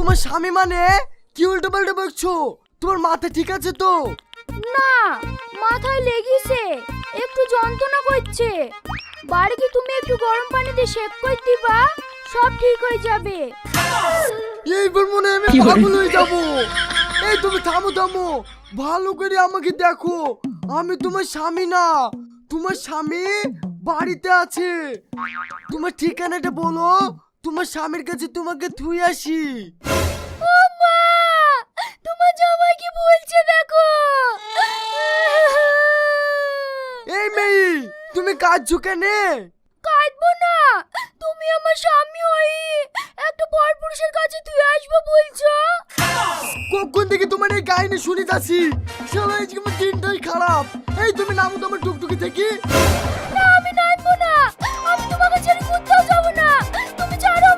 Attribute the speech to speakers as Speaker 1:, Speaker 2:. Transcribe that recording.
Speaker 1: তোমার স্বামী মানে কি উল্টো পাল্টা বকছো? তোমার মাথা ঠিক আছে তো?
Speaker 2: না, মাথায় লেগেছে, একটু যন্ত্রণা করছে। বাড়ি কি তুমি একটু গরম পানিতে সেক করে দিবা, সব ঠিক হয়ে যাবে।
Speaker 1: এইবার মনে হয় আমি পাগল হয়ে যাব। এই তুমি থামো থামো, ভালো করে আমাকে দেখো। আমি তোমার স্বামী না, তোমার স্বামী বাড়িতে আছে। তোমার ঠিকানাটা বলো, তোমার স্বামীর কাছে তোমাকে থুই আসি।
Speaker 2: ও মা, তোমার জামাই কি বলছে দেখো।
Speaker 1: এই মেয়ে, তুমি কাঁদছো কেনে?
Speaker 2: কাঁদবো না, তুমি আমার স্বামী হই একটা পরপুরুষের কাছে তুই আসবো বলছো।
Speaker 1: কখন থেকে তোমার এই কাহিনী শুনে যাচ্ছি, শালা আজকে আমার দিনটাই খারাপ। এই তুমি নামো তোমার টুকটুকি থেকে।
Speaker 2: না